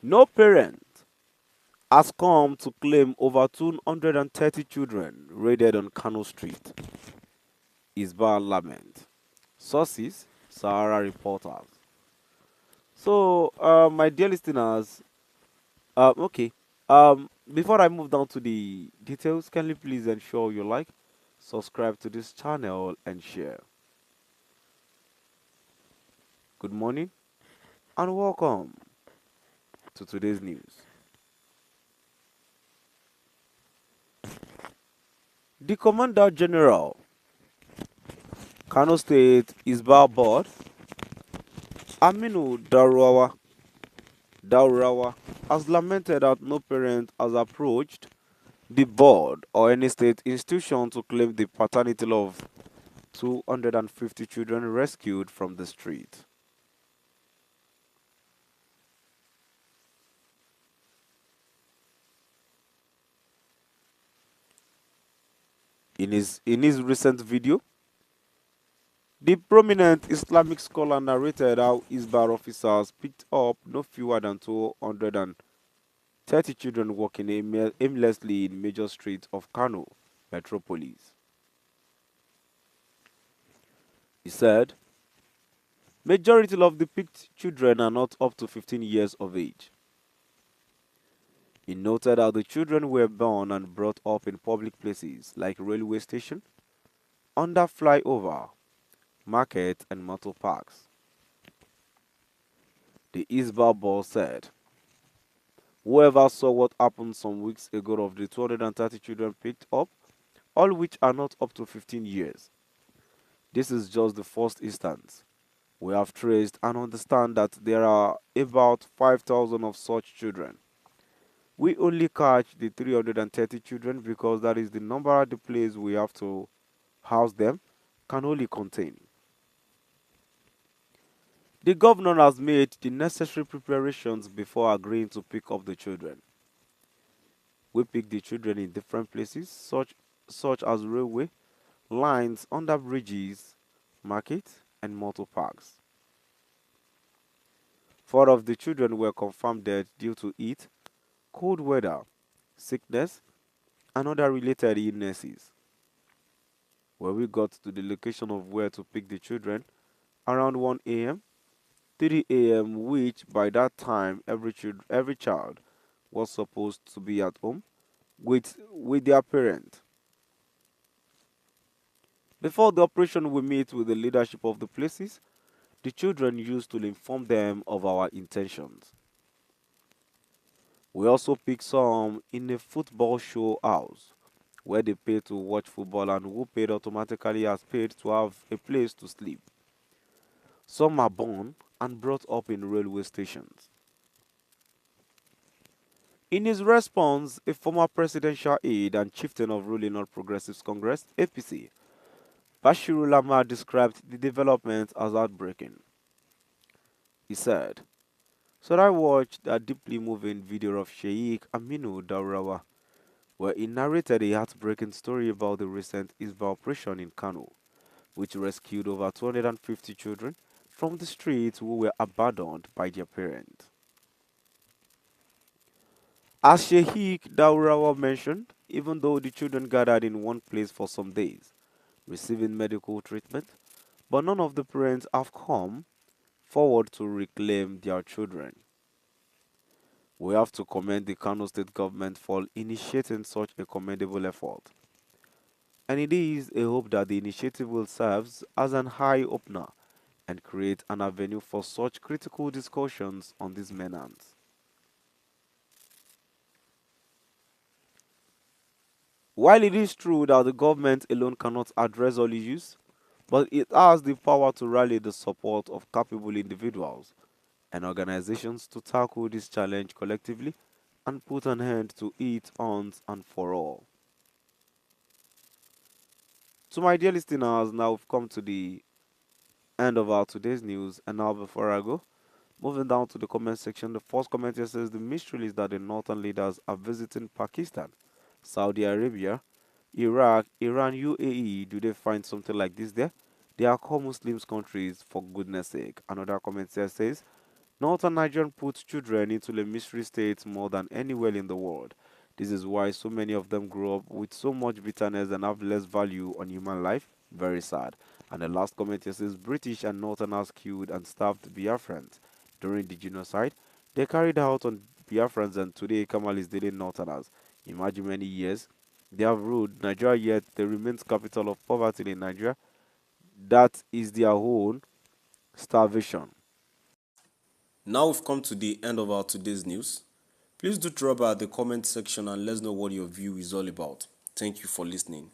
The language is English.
No parent has come to claim over 230 children raided on Kano Street. Hisbah lament. Sources, Sahara Reporters. So, my dear listeners, okay. Before I move down to the details, can you please ensure you like, subscribe to this channel, and share? Good morning and welcome to today's news. The Commander General, Kano State Hisbah Board, Aminu Daurawa, has lamented that no parent has approached the board or any state institution to claim the paternity of 250 children rescued from the street. In his recent video, the prominent Islamic scholar narrated how Hisbah officers picked up no fewer than 230 children walking aimlessly in major streets of Kano metropolis. He said, majority of the picked children are not up to 15 years of age. He noted how the children were born and brought up in public places like railway station, under flyover, market and motor parks. The Hisbah boss said, whoever saw what happened some weeks ago of the 230 children picked up, all which are not up to 15 years. This is just the first instance. We have traced and understand that there are about 5,000 of such children. We only catch the 330 children because that is the number at the place we have to house them can only contain. The governor has made the necessary preparations before agreeing to pick up the children. We pick the children in different places, such as railway, lines, under bridges, market, and motor parks. 4 of the children were confirmed dead due to heat, cold weather, sickness, and other related illnesses. When we got to the location of where to pick the children, around 1 a.m., 3 a.m., which by that time every child was supposed to be at home with their parent. Before the operation, we meet with the leadership of the places the children used to inform them of our intentions. We also pick some in a football show house where they pay to watch football and who paid automatically has paid to have a place to sleep. Some are born and brought up in railway stations. In his response, a former presidential aide and chieftain of ruling All Progressives Congress (APC), Bashiru Lama, described the development as heartbreaking. He said, "So I watched a deeply moving video of Sheikh Aminu Daurawa where he narrated a heartbreaking story about the recent Hisbah operation in Kano, which rescued over 250 children from the streets who were abandoned by their parents. As Sheikh Daurawa mentioned, even though the children gathered in one place for some days, receiving medical treatment, but none of the parents have come forward to reclaim their children. We have to commend the Kano state government for initiating such a commendable effort. And it is a hope that the initiative will serve as an eye-opener and create an avenue for such critical discussions on these menace. While it is true that the government alone cannot address all issues, but it has the power to rally the support of capable individuals and organizations to tackle this challenge collectively and put an end to it once and for all. So my dear listeners, now we've come to the end of our today's news, and now before I go, moving down to the comment section, the first comment here says the mystery is that the northern leaders are visiting Pakistan, Saudi Arabia, Iraq, Iran, UAE. Do they find something like this there? They are called Muslims countries for goodness sake. Another comment here says Northern Nigeria puts children into a mystery state more than anywhere in the world. This is why so many of them grow up with so much bitterness and have less value on human life. Very sad. And the last comment here says British and Northerners killed and starved Biafrans during the genocide. They carried out on Biafrans, and today Kamal is dealing Northerners. Imagine many years they have ruled Nigeria, yet they remain capital of poverty in Nigeria. That is their own starvation. Now we've come to the end of our today's news. Please do drop by the comment section and let us know what your view is all about. Thank you for listening.